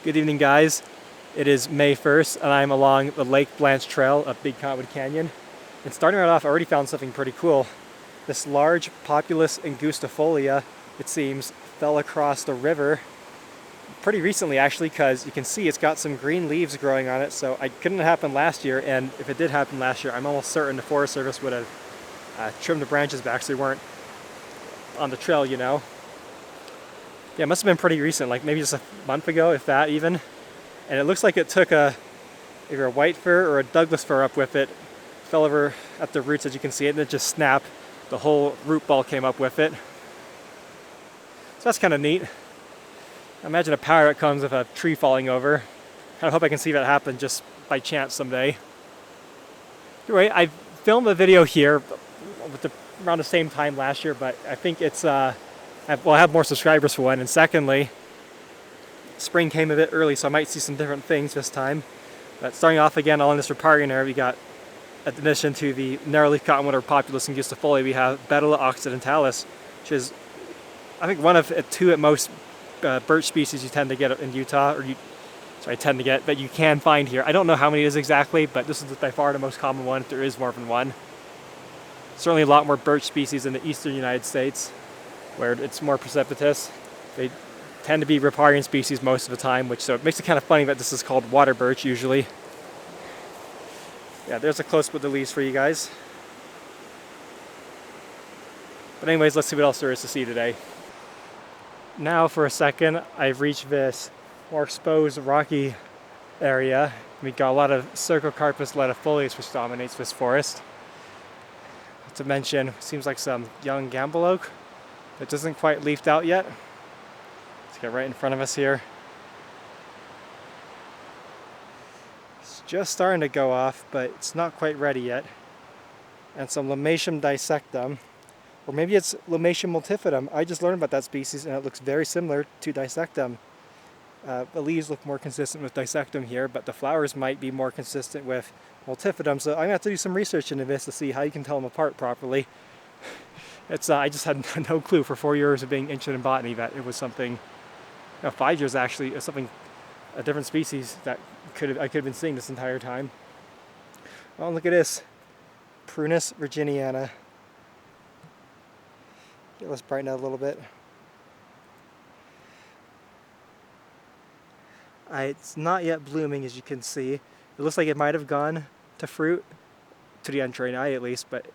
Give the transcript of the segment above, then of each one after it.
Good evening, guys. It is May 1st and I'm along the Lake Blanche trail up Big Cottonwood Canyon. And starting right off, I already found something pretty cool. This large Populus angustifolia, it seems, fell across the river pretty recently actually, because you can see it's got some green leaves growing on it, so it couldn't have happened last year, and if it did happen last year, I'm almost certain the Forest Service would have trimmed the branches back so they weren't on the trail, you know. Yeah, it must have been pretty recent, like maybe just a month ago, if that even. And it looks like it took either a white fir or a Douglas fir up with it, fell over at the roots as you can see it, and it just snapped. The whole root ball came up with it. So that's kind of neat. Imagine a power that comes with a tree falling over. Kind of hope I can see that happen just by chance someday. Anyway, I filmed a video here around the same time last year, but I think it's I have more subscribers for one, and secondly, spring came a bit early, so I might see some different things this time. But starting off again along this riparian area, we got, in addition to the Narrowleaf Cottonwood or Populus angustifolia, we have Betula occidentalis, which is, I think, one of two at most birch species you tend to get in Utah, that you can find here. I don't know how many it is exactly, but this is by far the most common one, if there is more than one. Certainly a lot more birch species in the eastern United States, where it's more precipitous. They tend to be riparian species most of the time, so it makes it kind of funny that this is called water birch usually. Yeah, there's a close-up with the leaves for you guys. But anyways, let's see what else there is to see today. Now for a second, I've reached this more exposed rocky area. We've got a lot of Cercocarpus ledifolius, which dominates this forest. Not to mention, seems like some young Gambel oak that isn't quite leafed out yet. Let's get right in front of us here. It's just starting to go off, but it's not quite ready yet. And some Lomatium dissectum, or maybe it's Lomatium multifidum. I just learned about that species and it looks very similar to dissectum. The leaves look more consistent with dissectum here, but the flowers might be more consistent with multifidum, so I'm going to have to do some research into this to see how you can tell them apart properly. I just had no clue for 4 years of being interested in botany that it was something, 5 years actually, a different species that I could have been seeing this entire time. Oh, look at this, Prunus virginiana. Okay, let's brighten it a little bit. It's not yet blooming, as you can see. It looks like it might have gone to fruit, to the untrained eye at least, but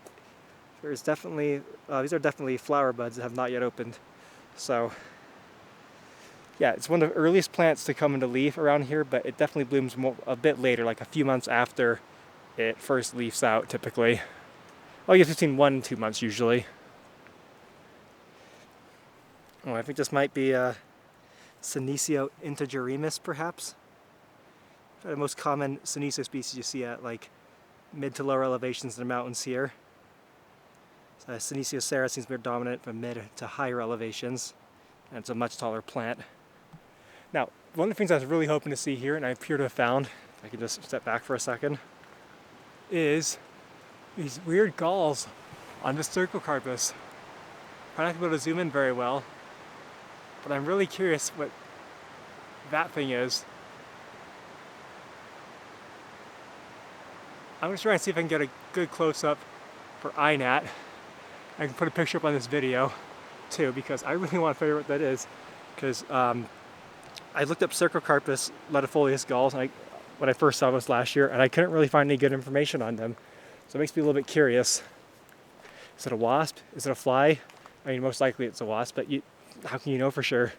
there's definitely, these are definitely flower buds that have not yet opened. So, yeah, it's one of the earliest plants to come into leaf around here, but it definitely blooms a bit later, like a few months after it first leaves out, typically. Well, I guess between 1 and 2 months usually. Oh, I think this might be Senecio integerrimus, perhaps. The most common Senecio species you see at like mid to lower elevations in the mountains here. Senecio sera seems to be dominant from mid to higher elevations, and it's a much taller plant. Now, one of the things I was really hoping to see here, and I appear to have found, if I can just step back for a second, is these weird galls on the Cercocarpus. I'm not able to zoom in very well, but I'm really curious what that thing is. I'm going to try and see if I can get a good close-up for INAT. I can put a picture up on this video too, because I really want to figure out what that is. Because I looked up Cercocarpus ledifolius galls when I first saw this last year, and I couldn't really find any good information on them. So it makes me a little bit curious. Is it a wasp? Is it a fly? I mean, most likely it's a wasp, but how can you know for sure?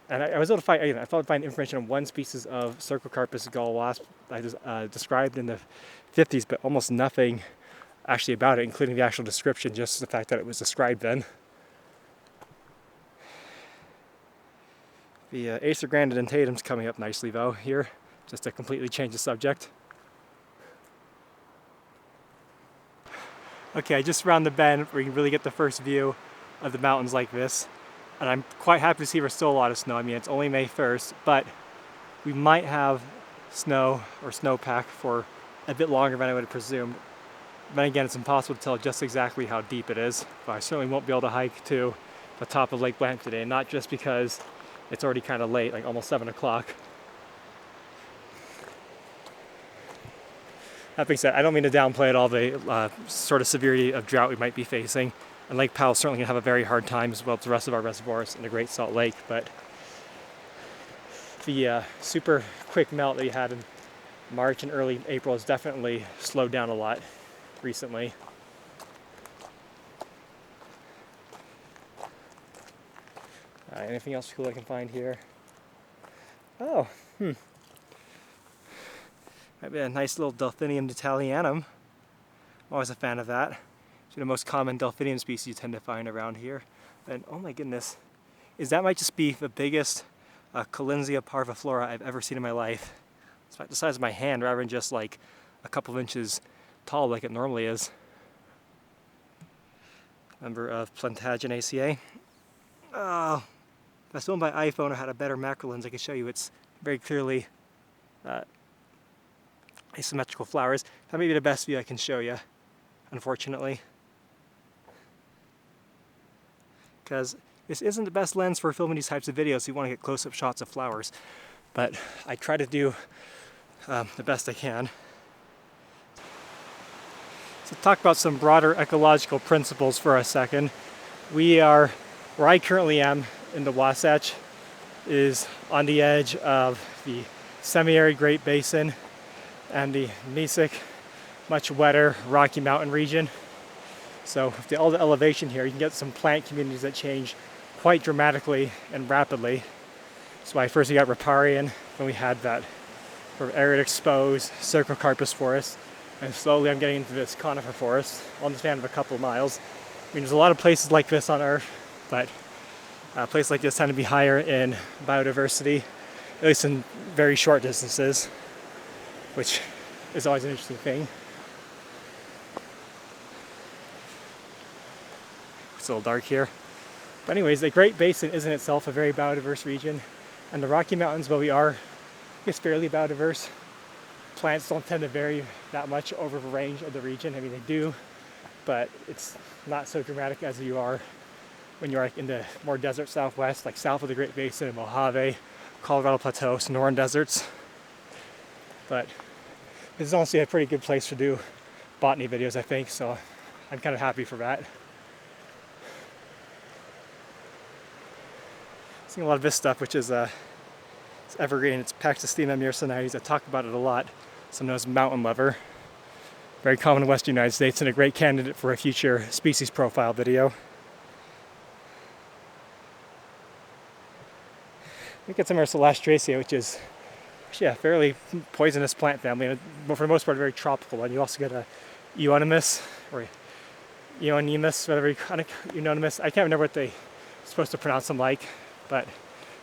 And I was able to find, I thought I'd find information on one species of Cercocarpus gall wasp I described in the 50s, but almost nothing actually about it, including the actual description, just the fact that it was described then. The Acer grandidentatum's coming up nicely though here, just to completely change the subject. Okay, I just round the bend where you can really get the first view of the mountains like this. And I'm quite happy to see there's still a lot of snow. I mean, it's only May 1st, but we might have snow or snowpack for a bit longer than I would have presumed. Then again, it's impossible to tell just exactly how deep it is. But I certainly won't be able to hike to the top of Lake Blanche today, not just because it's already kind of late, like almost 7 o'clock. That being said, I don't mean to downplay at all the sort of severity of drought we might be facing. And Lake Powell's certainly going to have a very hard time, as well as the rest of our reservoirs in the Great Salt Lake. But the super quick melt that we had in March and early April has definitely slowed down a lot recently. Anything else cool I can find here? Oh, might be a nice little Delphinium Italianum. I'm always a fan of that. It's the most common Delphinium species you tend to find around here. And oh my goodness, that might just be the biggest Collinsia parviflora I've ever seen in my life. It's about the size of my hand rather than just like a couple of inches tall like it normally is. Member of Plantagenaceae. Oh, if I was filmed by iPhone or had a better macro lens, I could show you it's very clearly asymmetrical flowers. That may be the best view I can show you, unfortunately. Because this isn't the best lens for filming these types of videos, so you want to get close-up shots of flowers. But I try to do the best I can. So talk about some broader ecological principles for a second. We are, where I currently am in the Wasatch, is on the edge of the semi-arid Great Basin and the Mesic, much wetter Rocky Mountain region. So with all the elevation here, you can get some plant communities that change quite dramatically and rapidly. That's why first we got riparian, then we had that sort of arid exposed Cercocarpus forest, and slowly I'm getting into this conifer forest on the span of a couple of miles. I mean, there's a lot of places like this on Earth, but places like this tend to be higher in biodiversity, at least in very short distances, which is always an interesting thing. It's a little dark here. But anyways, the Great Basin is in itself a very biodiverse region, and the Rocky Mountains, while we are, I guess, fairly biodiverse, plants don't tend to vary that much over the range of the region. I mean, they do, but it's not so dramatic as you are when you're like in the more desert southwest, like south of the Great Basin in Mojave, Colorado Plateau, Sonoran deserts. But this is honestly a pretty good place to do botany videos, I think, so I'm kind of happy for that. Seeing a lot of this stuff, which is it's evergreen. It's Paxostina myrcenites. I talk about it a lot. Sometimes mountain lover. Very common in the Western United States and a great candidate for a future species profile video. We get some Celastacea, which is actually a fairly poisonous plant family, but for the most part a very tropical one. You also get a euonymus, or euonymus, whatever euonymus. I can't remember what they're supposed to pronounce them like, but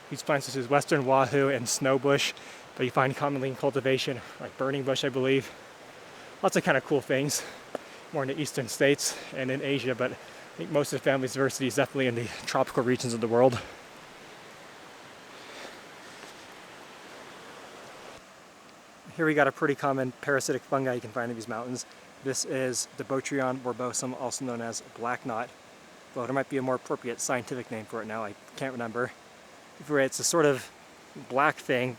these plants, this is Western Wahoo and Snowbush, that you find commonly in cultivation, like burning bush, I believe. Lots of kind of cool things, more in the eastern states and in Asia, but I think most of the family's diversity is definitely in the tropical regions of the world. Here we got a pretty common parasitic fungi you can find in these mountains. This is the Botryon borbosum, also known as black knot. Well, there might be a more appropriate scientific name for it now, I can't remember. It's a sort of black thing,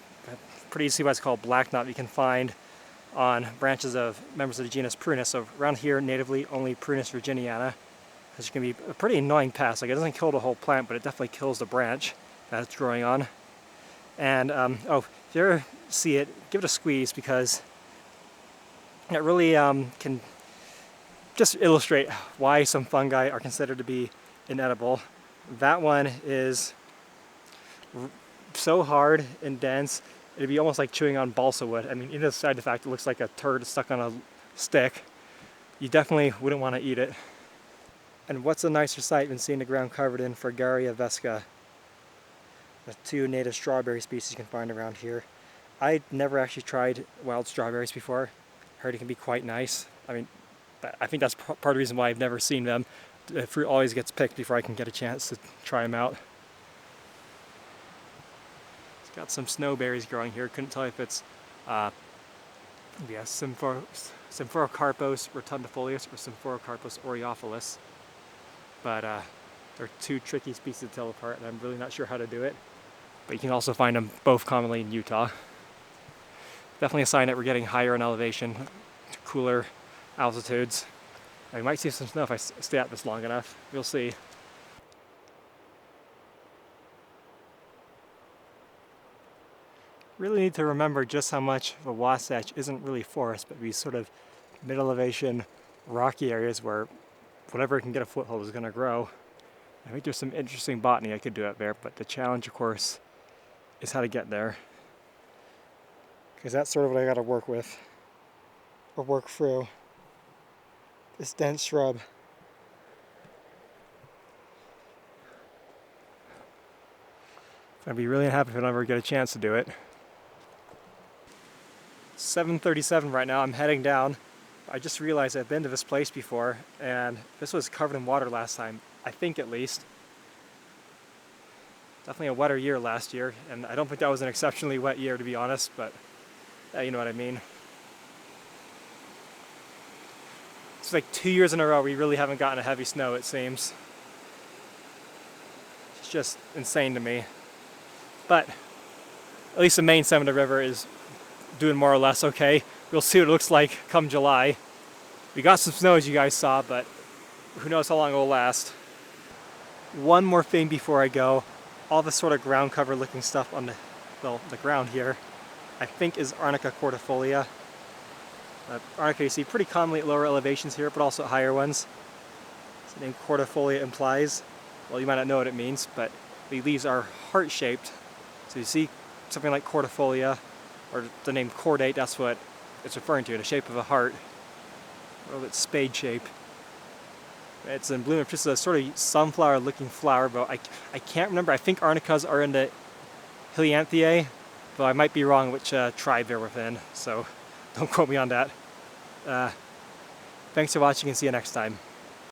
pretty easy why it's called black knot, you can find on branches of members of the genus Prunus. So around here, natively only Prunus virginiana, which can be a pretty annoying pest. Like, it doesn't kill the whole plant, but it definitely kills the branch that it's growing on. And if you ever see it, give it a squeeze, because it really can just illustrate why some fungi are considered to be inedible. That one is so hard and dense, it'd be almost like chewing on balsa wood. I mean, even aside the fact it looks like a turd stuck on a stick, you definitely wouldn't want to eat it. And what's a nicer sight than seeing the ground covered in Fragaria vesca, the two native strawberry species you can find around here. I'd never actually tried wild strawberries before. Heard it can be quite nice. I mean, I think that's part of the reason why I've never seen them. The fruit always gets picked before I can get a chance to try them out. It's got some snowberries growing here. Couldn't tell if it's Symphocarpus rotundifolius or Symphocarpus aureophilus. But they're two tricky species to tell apart, and I'm really not sure how to do it. but you can also find them both commonly in Utah. Definitely a sign that we're getting higher in elevation, to cooler altitudes. I might see some snow if I stay at this long enough. We'll see. Really need to remember just how much the Wasatch isn't really forest, but these sort of mid-elevation rocky areas where whatever can get a foothold is going to grow. I think there's some interesting botany I could do out there, but the challenge, of course, is how to get there. Because that's sort of what I got to work with, or work through. This dense shrub. I'd be really happy if I ever get a chance to do it. 7:37 right now, I'm heading down. I just realized I've been to this place before, and this was covered in water last time, I think at least. Definitely a wetter year last year, and I don't think that was an exceptionally wet year to be honest, but you know what I mean. It's like 2 years in a row we really haven't gotten a heavy snow, it seems. It's just insane to me. But at least the main segment of the river is doing more or less okay. We'll see what it looks like come July. We got some snow as you guys saw, but who knows how long it will last. One more thing before I go. All this sort of ground cover looking stuff on the ground here, I think is Arnica cordifolia. Arnica you see pretty commonly at lower elevations here, but also at higher ones. As the name cordifolia implies. Well, you might not know what it means, but the leaves are heart-shaped. So you see something like cordifolia, or the name cordate, that's what it's referring to, the shape of a heart. A little bit spade shape. It's in bloom, it's just a sort of sunflower looking flower, but I can't remember. I think Arnicas are in the Hylianthiae, though I might be wrong which tribe they're within, so don't quote me on that. Thanks for watching and see you next time.